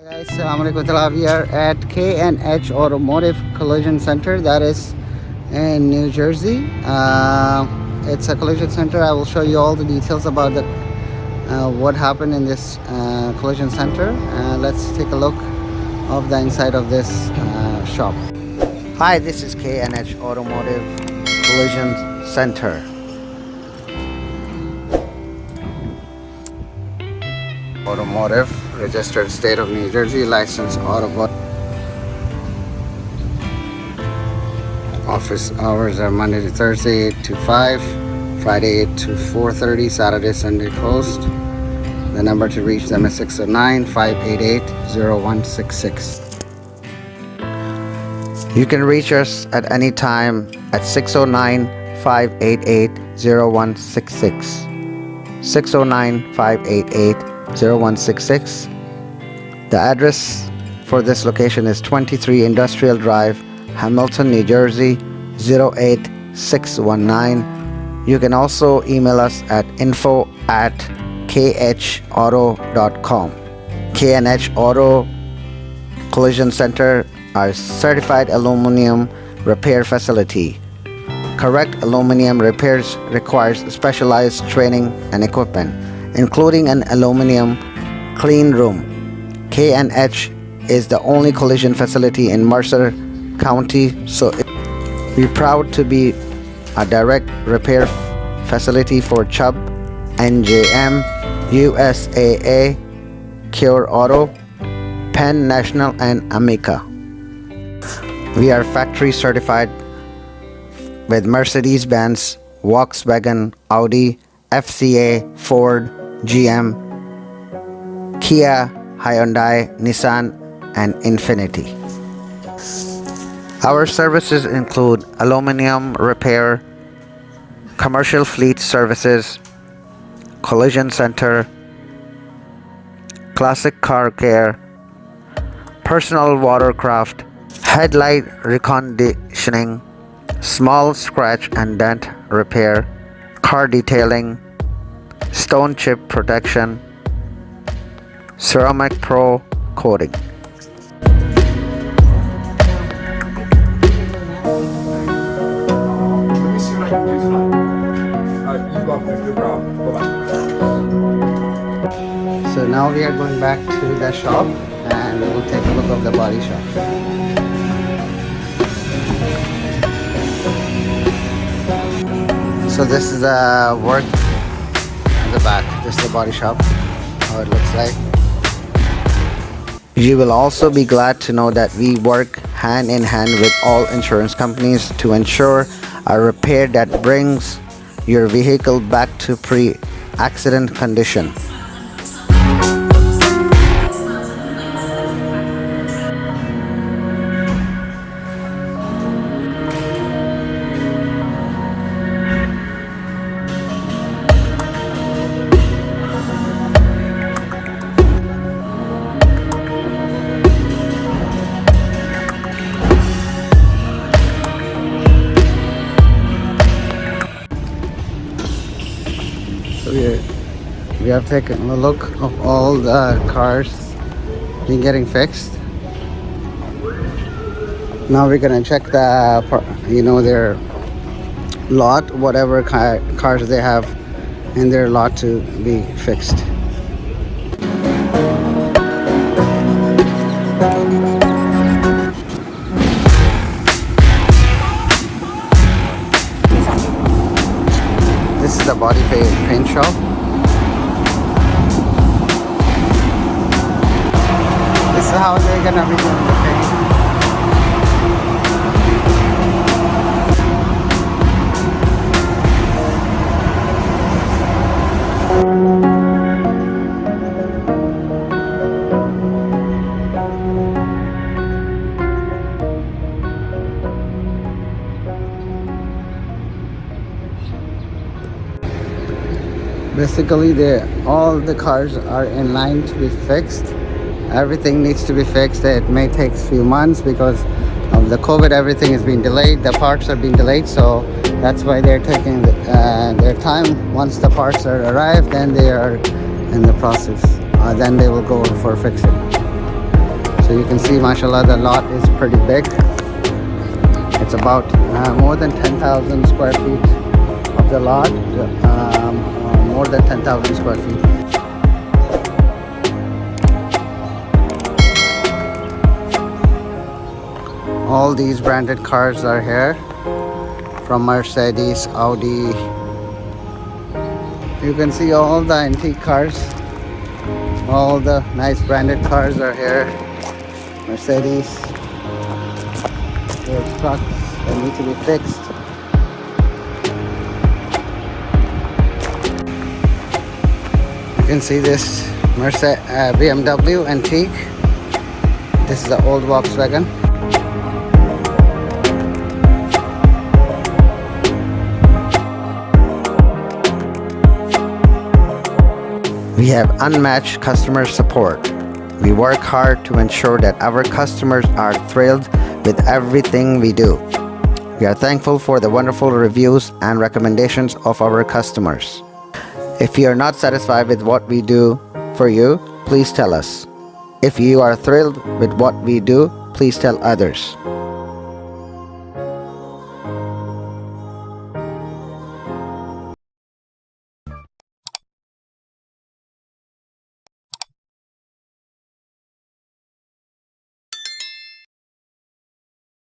Guys, Assalamualaikum. We are at K&H Automotive Collision Center, that is in New Jersey. It's a collision center. I will show you all the details about what happened in this collision center. Let's take a look of the inside of this shop. Hi, this is K&H Automotive Collision Center. Automotive, registered state of New Jersey, licensed automotive. Office hours are Monday to Thursday 8 to 5, Friday 8 to 4:30, Saturday, Sunday closed. The number to reach them is 609-588-0166. You can reach us at any time at 609-588-0166. 609-588-0166. The address for this location is 23 Industrial Drive, Hamilton, New Jersey 08619. You can also email us at info@khauto.com. K&H Auto Collision Center are certified aluminum repair facility. Correct aluminum repairs requires specialized training and equipment, including an aluminum clean room. K&H is the only collision facility in Mercer County, so we're proud to be a direct repair facility for Chubb, NJM, USAA, Cure Auto, Penn National, and Amica. We are factory certified with Mercedes-Benz, Volkswagen, Audi, FCA, Ford, GM, Kia, Hyundai, Nissan, and Infiniti. Our services include aluminum repair, commercial fleet services, collision center, classic car care, personal watercraft, headlight reconditioning, small scratch and dent repair, car detailing, stone chip protection, ceramic pro coating. So now we are going back to the shop and we will take a look of the body shop. So this is the work at the back. This is the body shop, how it looks like. You will also be glad to know that we work hand in hand with all insurance companies to ensure a repair that brings your vehicle back to pre-accident condition. We have taken a look of all the cars being getting fixed. Now we're gonna check their lot, whatever cars they have in their lot to be fixed. This is the body paint shop. This is how they're gonna be doing the paint. Basically, all the cars are in line to be fixed. Everything needs to be fixed. It may take a few months because of the COVID. Everything is being delayed. The parts are being delayed, so that's why they're taking their time. Once the parts are arrived, then they are in the process. Then they will go for fixing. So you can see, mashallah, the lot is pretty big. It's about more than 10,000 square feet of the lot, more than 10,000 square feet. All these branded cars are here, from Mercedes, Audi. You can see all the antique cars, all the nice branded cars are here. Mercedes, there's trucks that need to be fixed. You can see this BMW antique. This is the old Volkswagen. We have unmatched customer support. We work hard to ensure that our customers are thrilled with everything we do. We are thankful for the wonderful reviews and recommendations of our customers. If you are not satisfied with what we do for you, please tell us. If you are thrilled with what we do, please tell others.